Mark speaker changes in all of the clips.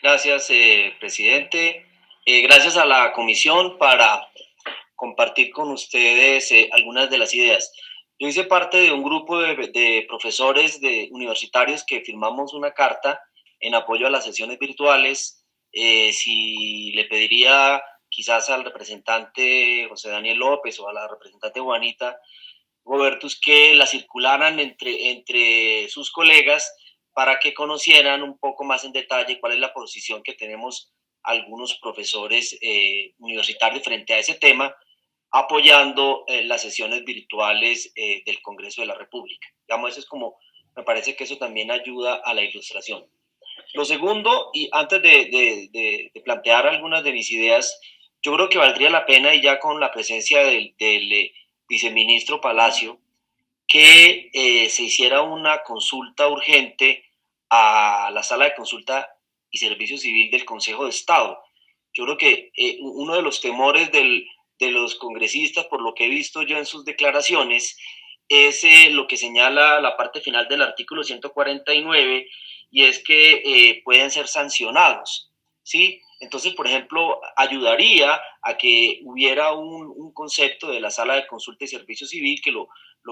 Speaker 1: Gracias, presidente. Gracias a la comisión para compartir con ustedes algunas de las ideas. Yo hice parte de un grupo de profesores universitarios que firmamos una carta en apoyo a las sesiones virtuales. Si le pediría quizás al representante José Daniel López o a la representante Juanita Robertus que la circularan entre sus colegas para que conocieran un poco más en detalle cuál es la posición que tenemos algunos profesores universitarios frente a ese tema, apoyando las sesiones virtuales del Congreso de la República. Digamos, eso es como, me parece que eso también ayuda a la ilustración. Lo segundo, y antes de plantear algunas de mis ideas, yo creo que valdría la pena, y ya con la presencia del viceministro Palacio, que se hiciera una consulta urgente a la sala de consulta y servicio civil del Consejo de Estado. Yo creo que uno de los temores de los congresistas, por lo que he visto yo en sus declaraciones, es lo que señala la parte final del artículo 149, y es que pueden ser sancionados, ¿sí? Entonces, por ejemplo, ayudaría a que hubiera un concepto de la sala de consulta y servicio civil que lo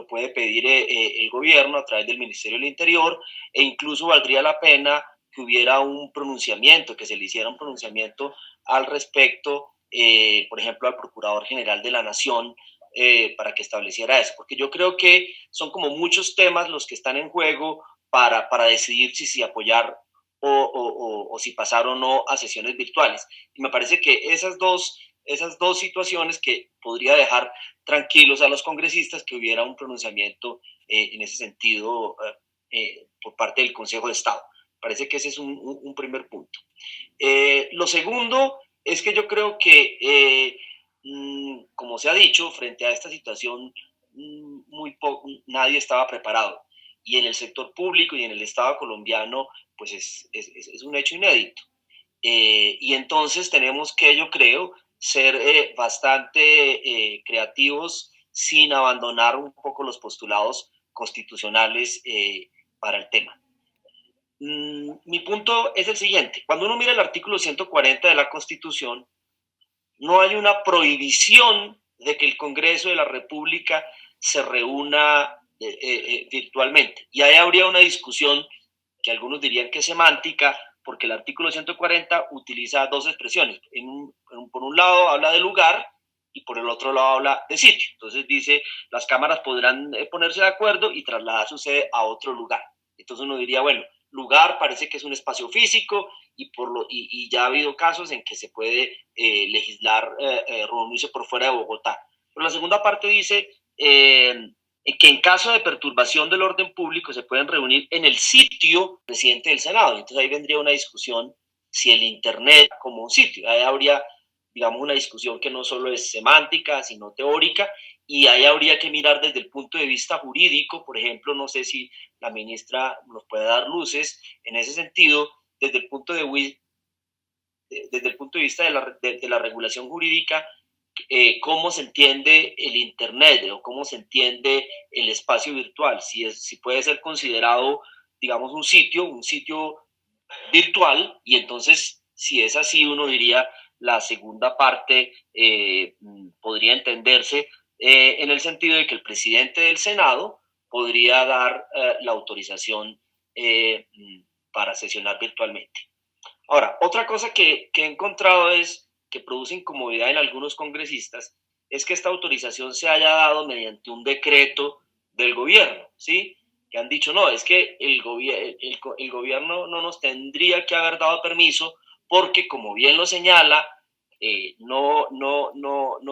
Speaker 1: puede pedir el gobierno a través del Ministerio del Interior, e incluso valdría la pena que hubiera un pronunciamiento, que se le hiciera un pronunciamiento al respecto, por ejemplo, al Procurador General de la Nación, para que estableciera eso, porque yo creo que son como muchos temas los que están en juego para decidir si apoyar o si pasar o no a sesiones virtuales. Y me parece que esas dos situaciones que podría dejar tranquilos a los congresistas que hubiera un pronunciamiento en ese sentido por parte del Consejo de Estado. Parece que ese es un primer punto. Lo segundo es que yo creo que, como se ha dicho, frente a esta situación, nadie estaba preparado. Y en el sector público y en el Estado colombiano, pues es un hecho inédito. Y entonces tenemos que, yo creo, ser bastante creativos sin abandonar un poco los postulados constitucionales para el tema. Mi punto es el siguiente. Cuando uno mira el artículo 140 de la Constitución, no hay una prohibición de que el Congreso de la República se reúna virtualmente. Y ahí habría una discusión que algunos dirían que es semántica, porque el artículo 140 utiliza dos expresiones. Por un lado habla de lugar y por el otro lado habla de sitio. Entonces dice, las cámaras podrán ponerse de acuerdo y trasladar su sede a otro lugar. Entonces uno diría, bueno, lugar parece que es un espacio físico y ya ha habido casos en que se puede legislar reunirse por fuera de Bogotá. Pero la segunda parte dice que en caso de perturbación del orden público se pueden reunir en el sitio presidente del Senado. Entonces ahí vendría una discusión si el Internet como un sitio. Ahí habría, digamos, una discusión que no solo es semántica, sino teórica, y ahí habría que mirar desde el punto de vista jurídico. Por ejemplo, no sé si la ministra nos puede dar luces en ese sentido, desde el punto de vista de la regulación jurídica, cómo se entiende el Internet o cómo se entiende el espacio virtual, si puede ser considerado, digamos, un sitio virtual, y entonces, si es así, uno diría, la segunda parte podría entenderse en el sentido de que el presidente del Senado podría dar la autorización para sesionar virtualmente. Ahora, otra cosa que he encontrado es que produce incomodidad en algunos congresistas es que esta autorización se haya dado mediante un decreto del gobierno, ¿sí? Que han dicho, no, es que el gobierno no nos tendría que haber dado permiso porque, como bien lo señala, no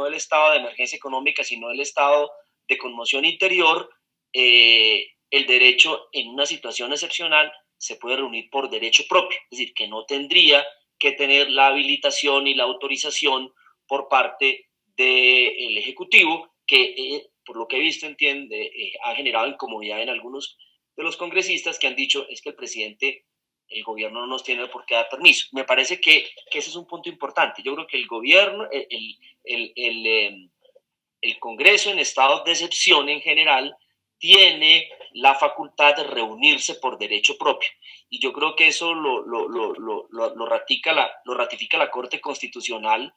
Speaker 1: el estado de emergencia económica, sino el estado de conmoción interior, el derecho en una situación excepcional se puede reunir por derecho propio, es decir, que no tendría que tener la habilitación y la autorización por parte del Ejecutivo, que por lo que he visto ha generado incomodidad en algunos de los congresistas que han dicho es que el gobierno no nos tiene por qué dar permiso. Me parece que ese es un punto importante. Yo creo que el gobierno, el Congreso en estados de excepción en general tiene la facultad de reunirse por derecho propio. Y yo creo que eso lo ratifica la Corte Constitucional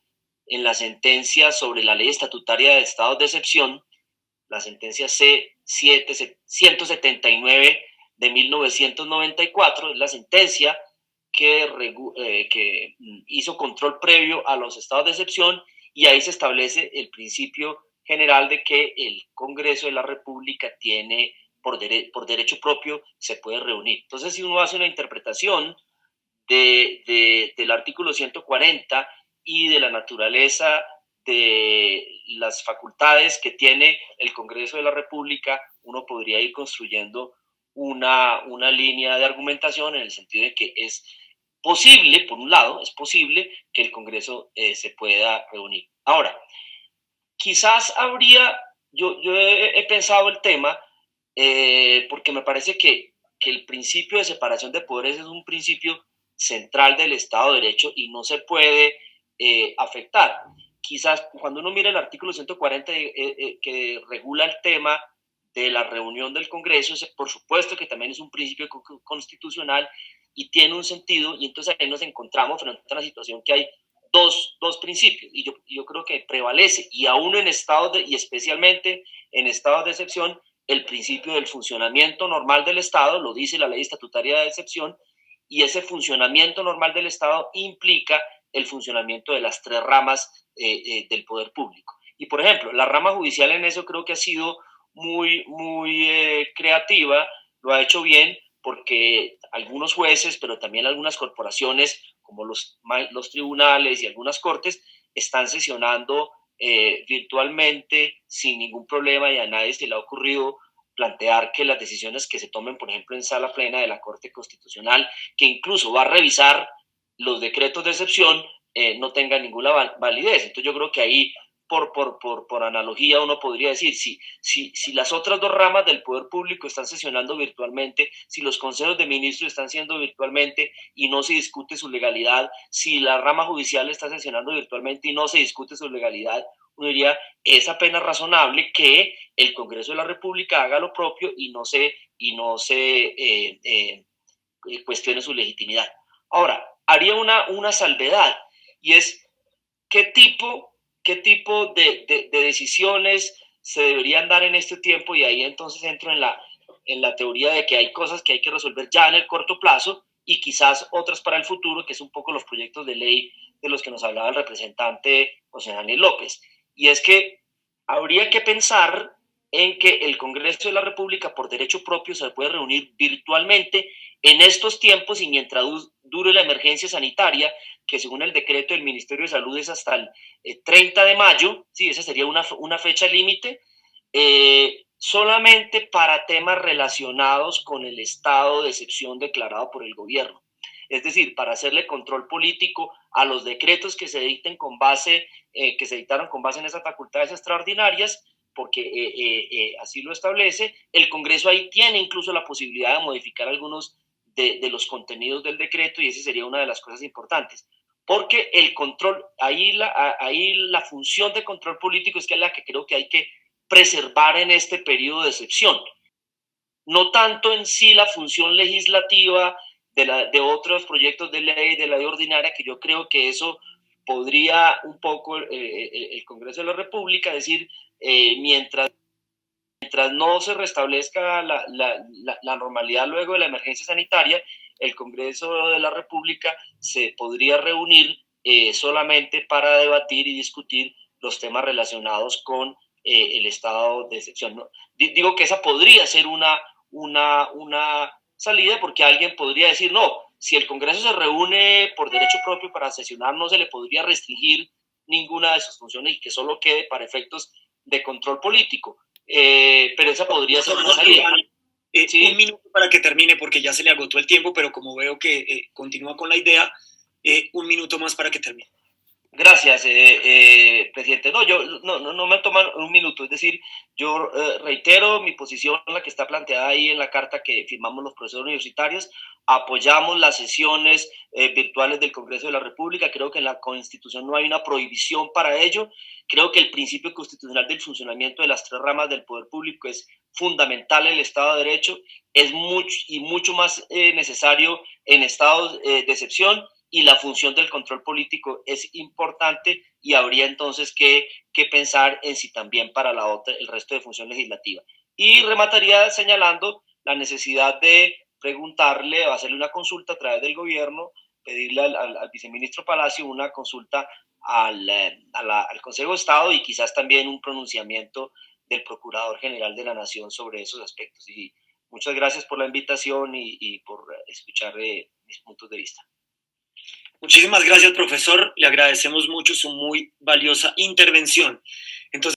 Speaker 1: en la sentencia sobre la ley estatutaria de estados de excepción, la sentencia C-179 de 1994, es la sentencia que hizo control previo a los estados de excepción, y ahí se establece el principio general de que el Congreso de la República tiene por derecho propio, se puede reunir. Entonces, si uno hace una interpretación del artículo 140 y de la naturaleza de las facultades que tiene el Congreso de la República, uno podría ir construyendo una línea de argumentación en el sentido de que es posible, por un lado, es posible que el Congreso se pueda reunir. Ahora, quizás yo he pensado el tema porque me parece que el principio de separación de poderes es un principio central del Estado de Derecho y no se puede afectar. Quizás cuando uno mira el artículo 140 que regula el tema de la reunión del Congreso, por supuesto que también es un principio constitucional y tiene un sentido, y entonces ahí nos encontramos frente a una situación que hay dos principios, y yo creo que prevalece, y aún en estados y especialmente en estados de excepción, el principio del funcionamiento normal del Estado, lo dice la ley estatutaria de excepción, y ese funcionamiento normal del Estado implica el funcionamiento de las tres ramas del poder público. Y por ejemplo, la rama judicial en eso creo que ha sido muy creativa, lo ha hecho bien, porque algunos jueces, pero también algunas corporaciones, como los tribunales y algunas cortes, están sesionando virtualmente sin ningún problema, y a nadie se le ha ocurrido plantear que las decisiones que se tomen, por ejemplo, en sala plena de la Corte Constitucional, que incluso va a revisar los decretos de excepción, no tengan ninguna validez. Entonces yo creo que ahí, por analogía, uno podría decir, si las otras dos ramas del poder público están sesionando virtualmente, si los consejos de ministros están siendo virtualmente y no se discute su legalidad, si la rama judicial está sesionando virtualmente y no se discute su legalidad, uno diría, es apenas razonable que el Congreso de la República haga lo propio y no se cuestione su legitimidad. Ahora, haría una salvedad, y es qué tipo de decisiones se deberían dar en este tiempo, y ahí entonces entro en la teoría de que hay cosas que hay que resolver ya en el corto plazo y quizás otras para el futuro, que es un poco los proyectos de ley de los que nos hablaba el representante José Daniel López. Y es que habría que pensar en que el Congreso de la República, por derecho propio, se puede reunir virtualmente en estos tiempos y mientras dure la emergencia sanitaria, que según el decreto del Ministerio de Salud es hasta el 30 de mayo, sí, esa sería una fecha límite, solamente para temas relacionados con el estado de excepción declarado por el gobierno. Es decir, para hacerle control político a los decretos que se dicten que se dictaron con base en esas facultades extraordinarias, porque así lo establece. El Congreso ahí tiene incluso la posibilidad de modificar algunos de los contenidos del decreto, y esa sería una de las cosas importantes. Porque el control, ahí la función de control político es que es la que creo que hay que preservar en este periodo de excepción. No tanto en sí la función legislativa de otros proyectos de ley ordinaria, que yo creo que eso podría un poco el Congreso de la República decir, mientras no se restablezca la normalidad luego de la emergencia sanitaria, el Congreso de la República se podría reunir solamente para debatir y discutir los temas relacionados con el estado de excepción. ¿No? Digo que esa podría ser una salida, porque alguien podría decir, no, si el Congreso se reúne por derecho propio para sesionar, no se le podría restringir ninguna de sus funciones y que solo quede para efectos de control político. Pero esa podría ser una salida.
Speaker 2: ¿Sí? Un minuto para que termine, porque ya se le agotó el tiempo, pero como veo que continúa con la idea, un minuto más para que termine.
Speaker 1: Gracias, presidente. No, yo no me toman un minuto. Es decir, yo reitero mi posición, la que está planteada ahí en la carta que firmamos los profesores universitarios. Apoyamos las sesiones virtuales del Congreso de la República. Creo que en la Constitución no hay una prohibición para ello. Creo que el principio constitucional del funcionamiento de las tres ramas del poder público es fundamental en el Estado de Derecho. Es mucho más necesario en estados de excepción, y la función del control político es importante, y habría entonces que pensar en si también para el resto de función legislativa. Y remataría señalando la necesidad de preguntarle o hacerle una consulta a través del gobierno, pedirle al viceministro Palacio una consulta al Consejo de Estado, y quizás también un pronunciamiento del Procurador General de la Nación sobre esos aspectos. Y muchas gracias por la invitación y por escuchar mis puntos de vista.
Speaker 2: Muchísimas gracias, profesor. Le agradecemos mucho su muy valiosa intervención. Entonces,